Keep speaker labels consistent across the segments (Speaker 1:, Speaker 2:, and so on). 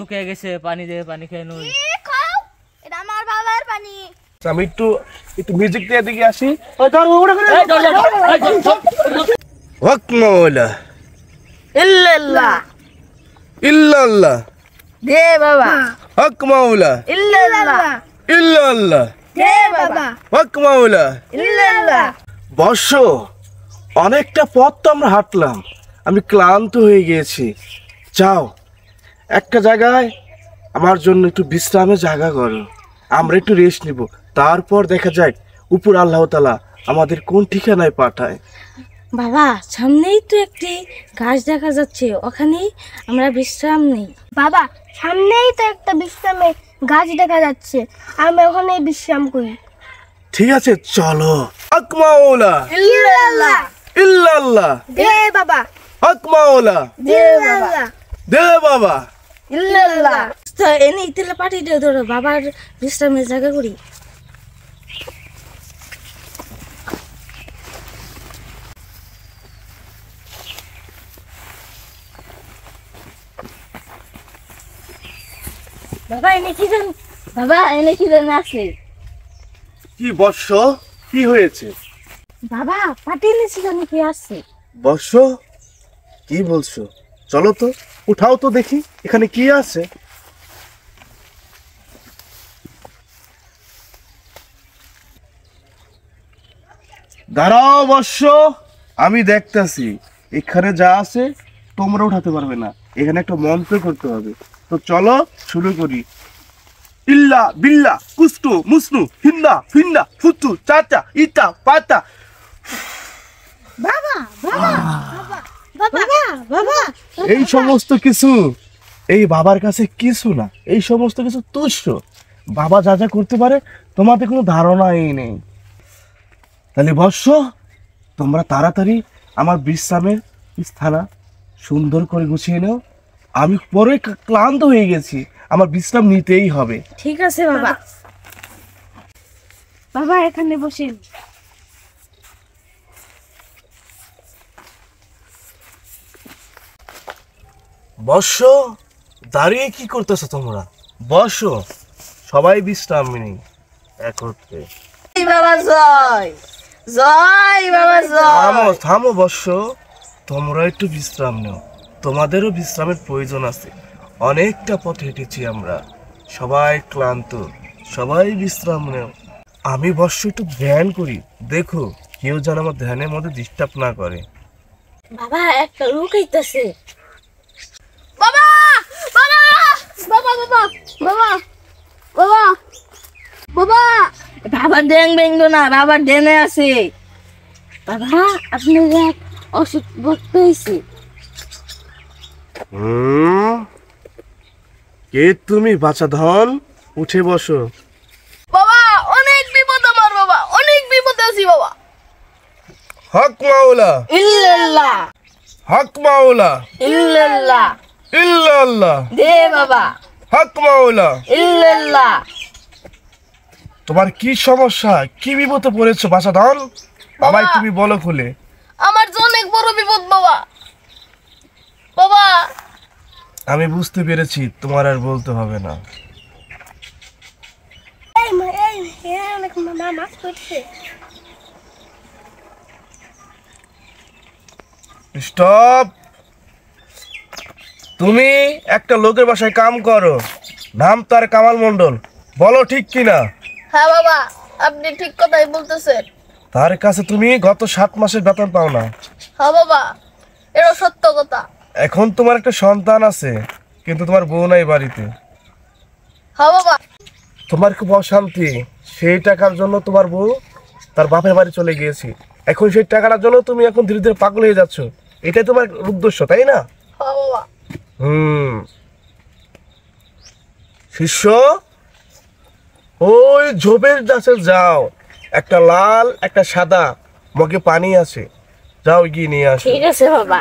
Speaker 1: শুকিয়ে গেছে, পানি দে, পানি খেয়ে নুই।
Speaker 2: এটা আমার বাবার পানি।
Speaker 3: আমি একটু একটু মিউজিক দিয়ে দিকে আসি। হক মাওলা
Speaker 2: ইল্লাল্লাহ
Speaker 3: ইল্লাল্লাহ
Speaker 2: দে বাবা।
Speaker 3: হক মাওলা
Speaker 2: ইল্লাল্লাহ
Speaker 3: ইল্লাল্লাহ
Speaker 2: দে বাবা।
Speaker 3: হক মাওলা
Speaker 2: ইল্লাল্লাহ।
Speaker 3: বর্ষ, অনেকটা পথ তো আমরা হাঁটলাম, আমি ক্লান্ত হয়ে গিয়েছি। যাও একটা জায়গায় আমার জন্য একটু বিশ্রামের জায়গা করো, আমরা একটু রেস্ট নিব, তারপর দেখা যাক উপর আল্লাহ তাআলা আমাদের কোন ঠিকানায় পাঠায়।
Speaker 4: বাবা সামনেই তো একটি গাছ দেখা যাচ্ছে, ওখানেই আমরা বিশ্রাম নেই।
Speaker 2: বাবা সামনেই তো একটা বিশ্রামের গাছ দেখা যাচ্ছে, আমরা ওখানে বিশ্রাম করি।
Speaker 3: ঠিক আছে চলো। হক মাওলা
Speaker 2: ইল্লাল্লাহ
Speaker 3: ইল্লাল্লাহ
Speaker 2: দে বাবা।
Speaker 3: হক মাওলা
Speaker 2: দে বাবা।
Speaker 3: দে বাবা।
Speaker 2: ইল্লাল্লাহ।
Speaker 4: তো এনে তেলে পাঠিয়ে দিয়ে ধরো, বাবার বিশ্রামের জায়গা করি। বাবা এনে কি জান, বাবা এনে কি জান আছে।
Speaker 3: কি বর্ষ, কি হয়েছে?
Speaker 4: বাবা পাঠিয়ে নিয়েছিল নাকি আছে।
Speaker 3: বর্ষ কি বলছো? চলো তো, উঠাও তো দেখি এখানে কি আছে। দাঁড়াও বর্ষ, আমি দেখতেছি এখানে যা আছে তোমরা উঠাতে পারবে না, এখানে একটা মন্ত্র করতে হবে। তো চলো শুরু করি। ইল্লা বিল্লা কুস্তু মুসনু হিন্দা ফিন্দা ফুতু চাচা ইটা পাতা।
Speaker 4: বাবা বাবা বাবা বাবা বাবা
Speaker 3: এই সমস্ত কিছু এই বাবার কাছে কিছু না, এই সমস্ত কিছু তুচ্ছ। বাবা যা যা করতে পারে তোমাদের কোনো ধারণাই নেই। তাহলে বর্ষ, তোমরা তাড়াতাড়ি আমার বিশ্রামের স্থানা সুন্দর করে গুছিয়ে নাও, আমি পরে ক্লান্ত হয়ে গেছি, আমার বিশ্রাম নিতেই হবে।
Speaker 4: ঠিক আছে বাবা। বাবা এখানে বসেন।
Speaker 3: বর্ষ, দাঁড়িয়ে কি করতেছো তোমরা? বর্ষ, সবাই বিশ্রাম নেই একত্রে।
Speaker 2: বাবা জয় জয় বাবা জয়।
Speaker 3: থামো থামো বর্ষ, তোমরা একটু বিশ্রাম নাও, তোমাদেরও বিশ্রামের প্রয়োজন আছে। অনেকটা পথ হেঁটেছি আমরা, সবাই ক্লান্ত, সবাই বিশ্রাম নাও। আমি বর্ষ একটু ধ্যান করি, দেখো কেউ যেন আমার ধ্যানের মধ্যে ডিস্টার্ব না করে।
Speaker 4: বাবা একটা লোক আইতাছে।
Speaker 2: বাবা বাবা বাবা বাবা বাবা বাবা বাবা।
Speaker 4: বাবা ড্যাং বেঙ্গো না, বাবা ডেনে আছে। বাবা আপনি এক অসুখ ভক্ত হয়েছে।
Speaker 3: কে তুমি বাছা ধন? উঠে বসো।
Speaker 2: বাবা অনেক বিপদ আমার, বাবা অনেক বিপদে আছি বাবা।
Speaker 3: হক মাওলা
Speaker 2: ইল্লাল্লাহ
Speaker 3: হক মাওলা
Speaker 2: ইল্লাল্লাহ
Speaker 3: ইল্লাল্লাহ
Speaker 2: দে বাবা।
Speaker 3: হক মাওলা।
Speaker 2: ইল্লাল্লাহ।
Speaker 3: তোমার কি সমস্যা, কি বিপদে পড়েছো বাছা ধন? বাবাই তুমি বলো খুলে।
Speaker 2: আমার যে অনেক বড় বিপদ বাবা। বাবা
Speaker 3: আমি বুঝতে পেরেছি, তোমার আর বলতে হবে না।
Speaker 2: এই অনেক মাছ পড়ছে।
Speaker 3: স্টপ। তুমি একটা লোকের বাসায় কাম করো, নাম তার কামাল মণ্ডল, বলো ঠিক কিনা?
Speaker 2: হ্যাঁ বাবা আপনি ঠিক কথাই বলতেছেন।
Speaker 3: তার কাছে তুমি গত 7 মাসের বেতন পাও না।
Speaker 2: হ্যাঁ বাবা এটা সত্য কথা।
Speaker 3: এখন তোমার একটা সন্তান আছে, কিন্তু তোমার বউ নাই বাড়িতে।
Speaker 2: হ্যাঁ বাবা।
Speaker 3: তোমার খুব অশান্তি, সেই টাকার জন্য তোমার বউ তার বাপের বাড়ি চলে গিয়েছে। এখন সেই টাকাটার জন্য তুমি এখন ধীরে ধীরে পাগল হয়ে যাচ্ছ, এটাই তোমার উদ্দেশ্য তাই না?
Speaker 2: হ্যাঁ বাবা।
Speaker 3: শিষ্য, ওই ঝোপের কাছে যাও, একটা লাল একটা সাদা মগে পানি আছে, যাও গিয়ে নিয়ে আসো।
Speaker 4: ঠিক আছে বাবা।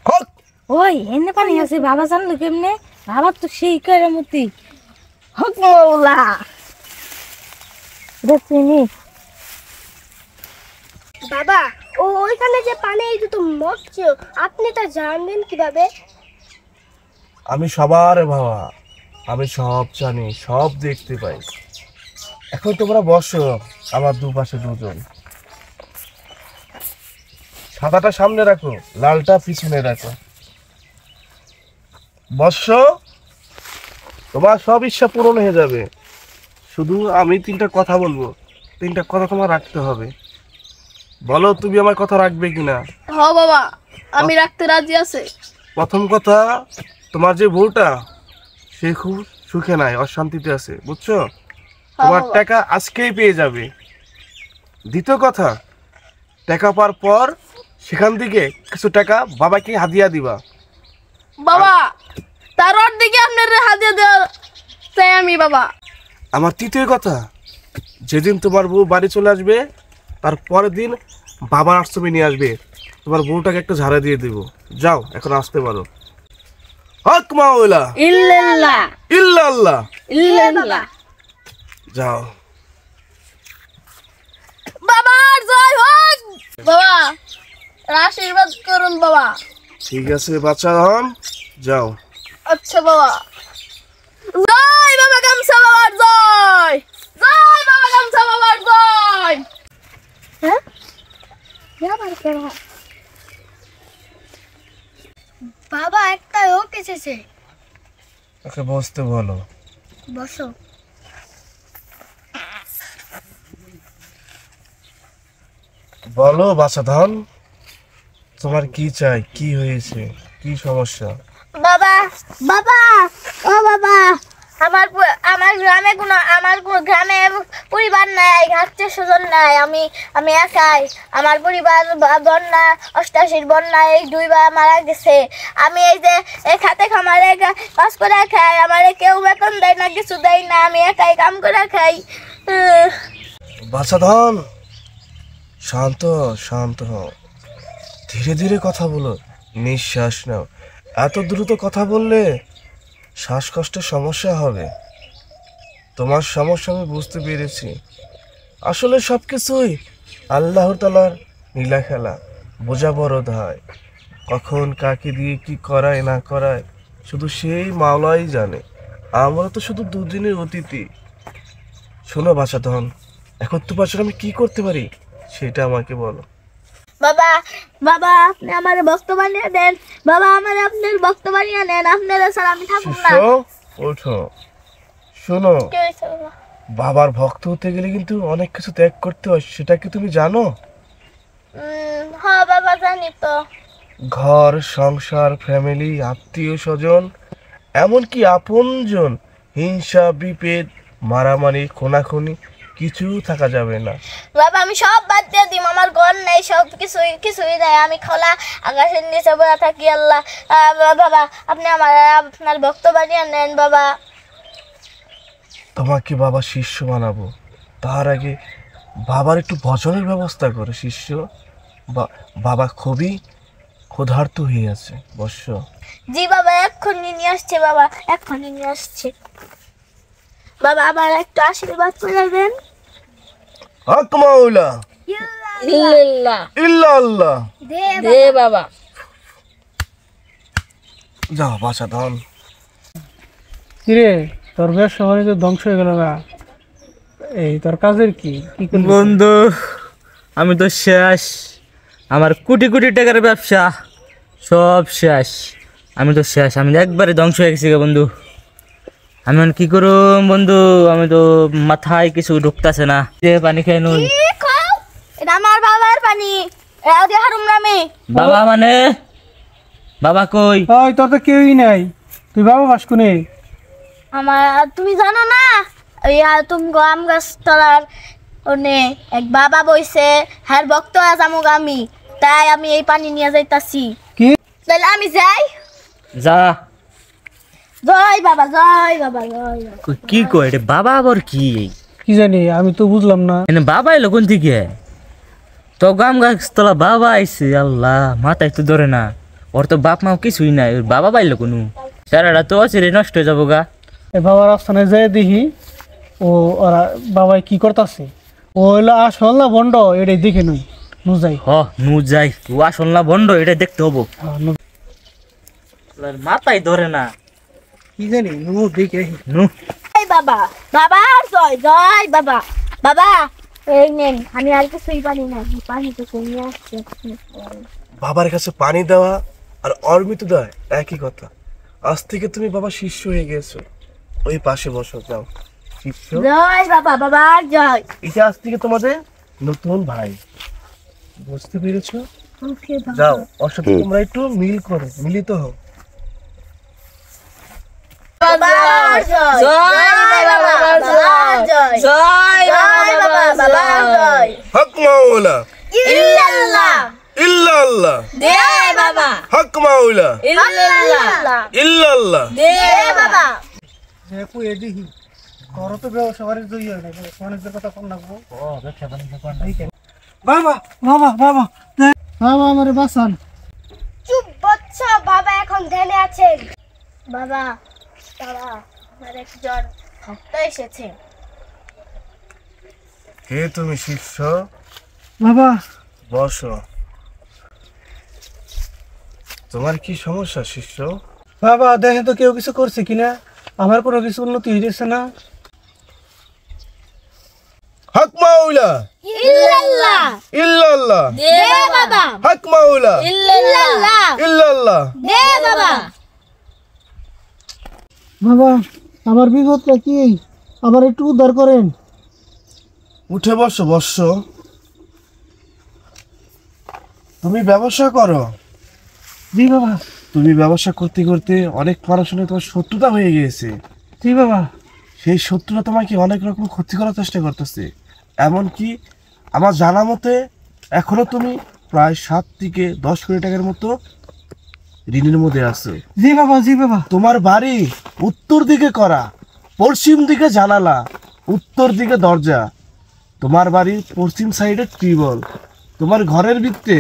Speaker 3: হক
Speaker 4: ওই এনে পানি আছে, বাবা জানলো কেমনে? বাবা তো সেই কেরামতি। হক মাওলা দেখছিনি।
Speaker 2: বাবা ও ওইখানে যে পানি এই তো মরছে, আপনি তা জানবেন কিভাবে?
Speaker 3: আমি সবার বাবা, আমি সব জানি, সব দেখতে পাই। এখন তোমরা বসো আমার দুপাশে দুজন। সাদাটা সামনে রাখো, লালটা পিছনে রাখো। বসো, তোমার সব ইচ্ছা পূরণ হয়ে যাবে। শুধু আমি 3টা কথা বলবো, 3টা কথা তোমার রাখতে হবে। বলো তুমি আমার কথা রাখবে কিনা?
Speaker 4: হ বাবা, আমি রাখতে রাজি আছে।
Speaker 3: প্রথম কথা, তোমার যে বউটা সে খুব সুখে নাই, অশান্তিতে আছে, বুঝছো? তোমার
Speaker 4: বাবা।
Speaker 3: টাকা আজকেই পেয়ে যাবে। দ্বিতীয় কথা, টাকা পাওয়ার পর সেখান থেকে কিছু টাকা বাবাকে হাদিয়া দিবা।
Speaker 4: বাবা, তার দিকে আপনার হাতে দেওয়া চাই আমি বাবা।
Speaker 3: আমার তৃতীয় কথা, যেদিন তোমার বউ বাড়ি চলে আসবে তার পরের দিন বাবার আশ্রমে নিয়ে আসবে, তোমার বউটাকে একটা ঝাড়া দিয়ে দেবো। যাও, এখন আসতে পারো। হক মাওলা
Speaker 4: ইল্লাল্লাহ
Speaker 3: ইল্লাল্লাহ,
Speaker 4: ইল্লাল্লাহ।
Speaker 3: যাও।
Speaker 4: বাবার জয় হোক। বাবা, আশীর্বাদ করুন বাবা।
Speaker 3: ঠিক আছে বাচ্চা হন, যাও।
Speaker 4: আচ্ছা বাবা। জয় বাবা গামছা বাবার জয়। জয় বাবা গামছা বাবার জয়।
Speaker 2: হ্যাঁ, যাবার কেন? বাবা একটা লোক এসেছে।
Speaker 3: ওকে বসতে বলো।
Speaker 2: বসো।
Speaker 3: বলো বাচ্চা ধন, তোমার কি চাই, কি হয়েছে, কি সমস্যা?
Speaker 2: বাবা, বাবা, ও বাবা, আমার কোনো গ্রামে পরিবার নাই, আত্মীয় স্বজন নাই। আমি একাই। আমার পরিবার বন্যা, 88 বন্যায় এই 2 বার মারা গেছে। আমি এই যে এই খাতে খামারে কাজ করে খাই, আমার কেউ বেতন দেয় না, কিছু দেয় না, আমি একাই কাম করে খাই।
Speaker 3: বাচ্চা ধন, শান্ত শান্ত হও, ধীরে ধীরে কথা বলো, নিঃশ্বাস নাও। এত দ্রুত কথা বললে শ্বাসকষ্টের সমস্যা হবে। তোমার সমস্যা আমি বুঝতে পেরেছি। আসলে সব কিছুই আল্লাহর তাআলার নীলা খেলা, বোঝা বড় ধায়। কখন কাকে দিয়ে কি করায় না করায় শুধু সেই মাওলাই জানে। আমরা তো শুধু দুদিনের অতিথি। শোনো বাচ্চা ধন, এখন তো বছর আমি কি করতে পারি সেটা আমাকে বলো।
Speaker 2: বাবা, বাবা, আপনি আমার ভক্ত বানিয়ে দেন। বাবা, আমার আপনার ভক্ত বানিয়ে নেন। আপনারা স্যার আমি থাকুন না।
Speaker 3: শিষ্য, ওঠো। শোনো,
Speaker 2: কি হয়েছে বাবা?
Speaker 3: বাবার ভক্ত হতে গেলে কিন্তু অনেক কিছু ত্যাগ করতে হয়, সেটা কি তুমি জানো?
Speaker 2: হ্যাঁ বাবা, জানি তো।
Speaker 3: ঘর সংসার, ফ্যামিলি, আত্মীয় স্বজন, এমনকি আপনজন, হিংসা বিভেদ, মারামারি, খুনাখুনি কিছু থাকা যাবে না।
Speaker 2: বাবা, আমি সব বাদ দিয়ে দিম। আমার ঘর নেই, সব কিছুই নাই। আমি খোলা আকাশের নিচে বসে থাকি। আল্লাহ, বাবা, আপনি আপনার ভক্ত বানিয়ে নেন বাবা।
Speaker 3: তোমাকে বাবা শিষ্য বানাবো, তার আগে বাবার একটু ভজনের ব্যবস্থা করো শিষ্য। বাবা খুবই ক্ষুধার্ত হয়ে আছে, বর্ষ।
Speaker 2: জি বাবা, এক্ষুনি নিয়ে আসছে বাবা, এক্ষুনি নিয়ে আসছে। বাবা, আমার একটু আশীর্বাদ করে দেন।
Speaker 3: হক মাওলা
Speaker 4: ইল্লাল্লাহ
Speaker 3: ইল্লাল্লাহ,
Speaker 4: দে বাবা।
Speaker 3: যাও বাচ্চা ধন।
Speaker 5: কিরে, তোর ব্যবসা বাণিজ্য ধ্বংস হয়ে গেল না? এই তোর কাজের কি কি করলি?
Speaker 1: বন্ধু, আমি তো শেষ। আমার কোটি কোটি টাকার ব্যবসা সব শেষ। আমি তো শেষ, আমি একবারে ধ্বংস হয়ে গেছি গো বন্ধু। আমি এখন কি করুম বন্ধু? আমি তো মাথায় কিছু ঢুকতেছে না। যে পানি খেয়ে নুন।
Speaker 2: কি খাও? এটা আমার বাবার পানি। এও দিয়ে হারুম নামে।
Speaker 1: বাবা মানে? বাবা কই?
Speaker 5: ওই তোর তো কেউই নাই, তুই বাবা বাস কোনে?
Speaker 2: তুমি জানো না, ওই তুমি আম গাছ তলার ওনে এক বাবা বইছে, হ্যার ভক্ত আজ আমুক আমি, তাই আমি এই পানি নিয়ে যাইতাছি।
Speaker 5: কি?
Speaker 2: তাহলে আমি যাই।
Speaker 1: যা।
Speaker 2: জয় বাবা, জয় বাবা, জয় বাবা।
Speaker 1: কি কয় রে বাবা? আবার কি?
Speaker 5: কি জানি, আমি তো বুঝলাম না।
Speaker 1: এনে বাবা এলো কোন থেকে? তো গাম গাছ তোলা বাবা আইছে। আল্লাহ, মাথায় তো ধরে না। ওর তো বাপ মাও কিছুই নাই, ওর বাবা পাইলো কোনো? সারাটা তো অচিরে নষ্ট হয়ে যাবো গা।
Speaker 5: এই বাবার আস্থানে যাই দেখি ওরা বাবাই কি করতেছে। ও হইলো আসল না বন্ড, এটাই দেখে নই। নু যাই
Speaker 1: হ নু যাই ও আসল না বন্ড এটা দেখতে হবো
Speaker 5: নু
Speaker 1: মাথায় ধরে না
Speaker 5: কি জানি নু দেখে
Speaker 1: নু
Speaker 2: জয় বাবা বাবা জয় জয় বাবা বাবা এই নেন আমি আর কিছুই পারি না পানি তো নিয়ে আসছে
Speaker 3: বাবার কাছে পানি দেওয়া আর অর্মিত দেয় একই কথা। আজ থেকে তুমি বাবা শিষ্য হয়ে গেছো। ওই পাশে বসো, যাও শিষ্য।
Speaker 2: জয় বাবা বাবা জয়
Speaker 3: এটা আজ থেকে তোমাদের নতুন ভাই, বুঝতে পেরেছো?
Speaker 2: ওকে বাবা
Speaker 3: যাও ওর সাথে তোমরা একটু মিলিত হও।
Speaker 2: বাবা জয় জয় বাবা বাবা জয় জয় বাবা বাবা জয়
Speaker 3: হক মাওলা
Speaker 2: ইল্লাল্লাহ
Speaker 3: ইল্লাল্লাহ
Speaker 2: দে বাবা
Speaker 3: হক মাওলা
Speaker 2: ইল্লাল্লাহ
Speaker 3: ইল্লাল্লাহ
Speaker 2: দে বাবা
Speaker 5: দেখো এদিকে করো তো ব্যবসা বাড়ি জই হয় না অনেকদের কথা কম লাগবো বাবা বাবা বাবা বাবা আমারে বাঁচান
Speaker 2: চুপ বচ্চ বাবা এখন ধ্যানে আছেন বাবা বাবা আমার একজন ভক্ত এসেছে
Speaker 3: হে তুমি শিষ্য,
Speaker 5: বাবা
Speaker 3: বসো। তোমার কি সমস্যা শিষ্য?
Speaker 5: বাবা দেখে তো কেউ কিছু করছে কিনা, আমার কোনো কিছু উন্নতি হয়েছে না।
Speaker 3: হক মাওলা
Speaker 2: ইল্লাল্লাহ
Speaker 3: ইল্লাল্লাহ
Speaker 2: দে বাবা
Speaker 3: হক মাওলা
Speaker 2: ইল্লাল্লাহ
Speaker 3: ইল্লাল্লাহ
Speaker 2: দে বাবা
Speaker 5: বাবা আমার বিপদটা কি, আবার একটু উদ্ধার করেন।
Speaker 3: উঠে বসো বসো। তুমি ব্যবসা করো?
Speaker 5: জি বাবা।
Speaker 3: তুমি ব্যবসা করতে করতে অনেক মানুষের সঙ্গে তোমার শত্রুতা হয়ে গিয়েছে।
Speaker 5: জি বাবা।
Speaker 3: সেই শত্রুরা তোমাকে অনেক রকম ক্ষতি করার চেষ্টা করতেছে। এমনকি আমার জানা মতে এখনো তুমি প্রায় 7 থেকে 10 কোটি টাকার মতো ঋণের মধ্যে আছো।
Speaker 5: জি বাবা জি বাবা।
Speaker 3: তোমার বাড়ি উত্তর দিকে করা, পশ্চিম দিকে জানালা, উত্তর দিকে দরজা, তোমার বাড়ির পশ্চিম সাইডে টিউবওয়েল, তোমার ঘরের ভিতরে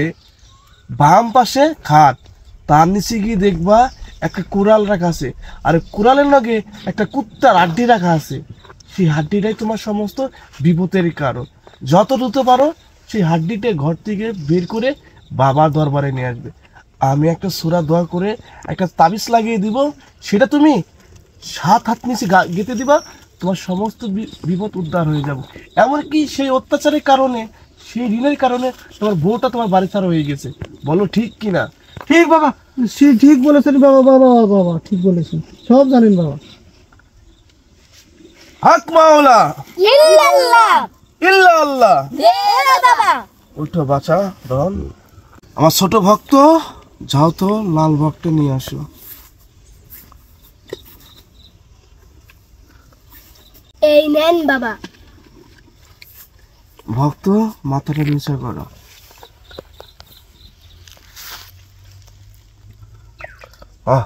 Speaker 3: বাম পাশে খাট, তার নিচে গিয়ে দেখবা একটা কুড়াল রাখা আছে, আর কুড়ালের লগে একটা কুত্তার হাড্ডি রাখা আছে। সেই হাড্ডিটাই তোমার সমস্ত বিপদের কারণ। যত দ্রুত পারো সেই হাড্ডিটা ঘর থেকে বের করে বাবার দরবারে নিয়ে আসবে। আমি একটা সূরা দোয়া করে একটা তাবিজ লাগিয়ে দিব, সেটা তুমি 7 হাত নিচে গেঁথে দিবা, তোমার সমস্ত বিপদ উদ্ধার হয়ে যাবে। এমনকি সেই অত্যাচারের কারণে, সেই ঋণের কারণে তোমার বউটা তোমার বাড়ি ছাড়া হয়ে গেছে। বলো ঠিক কিনা?
Speaker 5: ঠিক বাবা, ঠিক বলেছেন বাবা। বাবা বাবা ঠিক বলেছেন, সব জানেন বাবা।
Speaker 3: হক মাওলা
Speaker 2: ইল্লাল্লাহ
Speaker 3: ইল্লাল্লাহ
Speaker 2: দে বাবা
Speaker 3: উঠো বাছা রন। আমার ছোট ভক্ত, যাও তো লাল ভক্ত নিয়ে আসো।
Speaker 2: এই নেন বাবা
Speaker 3: ভক্ত মাথাটা নিচে করো।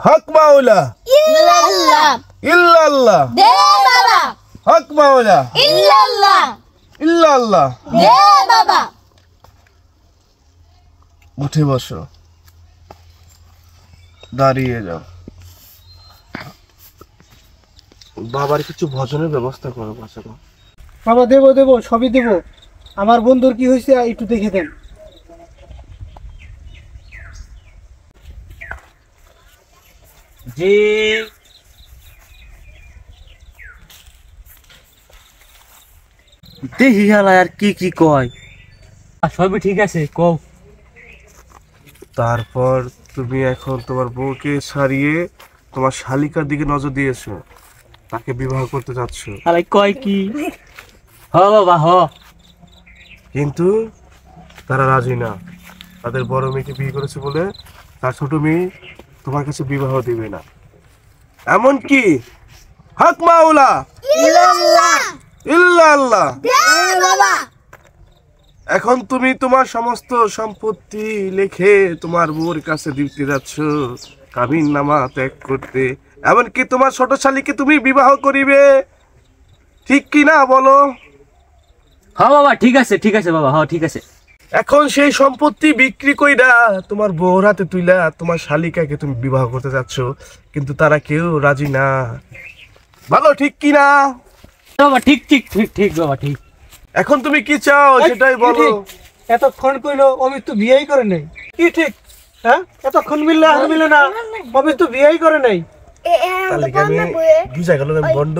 Speaker 3: হক মাওলা
Speaker 2: ইল্লাল্লাহ
Speaker 3: ইল্লাল্লাহ
Speaker 2: দে বাবা
Speaker 3: হক মাওলা
Speaker 2: ইল্লাল্লাহ
Speaker 3: ইল্লাল্লাহ
Speaker 2: দে বাবা
Speaker 3: উঠে বসো, দাঁড়িয়ে যাও। বাবার কিছু ভজনের ব্যবস্থা করো বাচ্চা।
Speaker 5: বাবা দেবো দেবো, সবই দেবো। আমার বন্ধুর কি হয়েছে একটু দেখে দেন।
Speaker 1: জি দেখি হালা আর কি কি কয়। সবই ঠিক আছে কও।
Speaker 3: তারপর তুমি এখন তোমার বউকে ছাড়িয়ে তোমার শালিকার দিকে নজর দিয়েছো, তাকে বিবাহ করতে যাচ্ছ।
Speaker 1: হালাই কয় কি? হ বাবা হ।
Speaker 3: কিন্তু তারা রাজি না। তাদের বড় মেয়েকে বিয়ে করেছে বলে তার ছোট মেয়ে তোমার কাছে বিবাহ দিবে না। এমনকি হক মাওলা
Speaker 2: ইল্লাল্লাহ
Speaker 3: ইল্লাল্লাহ
Speaker 2: দে বাবা
Speaker 3: এখন তুমি তোমার সমস্ত সম্পত্তি লিখে তোমার বউর কাছে দিতে যাচ্ছ কাবিন নামা ত্যাগ করতে। এমনকি তোমার ছোট শালীকে তুমি বিবাহ করিবে, ঠিক কি না বলো?
Speaker 1: হ বাবা ঠিক আছে বাবা, হ ঠিক আছে।
Speaker 3: এখন সেই সম্পত্তি বিক্রি কইরা তোমার বউর হাতে তুইলা তোমার শালিকাকে তুমি বিবাহ করতে যাচ্ছ, কিন্তু তারা কেউ রাজি না। ভালো ঠিক কি না?
Speaker 1: বাবা ঠিক ঠিক ঠিক ঠিক বাবা ঠিক।
Speaker 3: এখন তুমি কি চাও সেটাই বলো।
Speaker 5: এতক্ষণ কইলো অমিত তো বিয়েই করে নাই, কি ঠিক? হ্যাঁ, এতক্ষণ মিললে আর মিলে না, অমিত তো বিয়েই করে নাই।
Speaker 3: তাহলে কি আমি বুঝা গেল আমি বন্ড?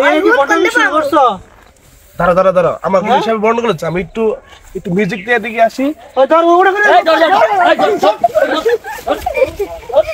Speaker 5: এই কি বটন শুরু করছো?
Speaker 3: দাঁড়া দাঁড়া দাঁড়া, আমার হিসাবে বন্ড করেছে। আমি একটু একটু মিউজিক দিয়ে দিকে আসি।
Speaker 5: ওই ধর ওটা করে
Speaker 1: এই, ধর, ধর, ধর, এই, ধর, ধর, ধর, ধর, ধর।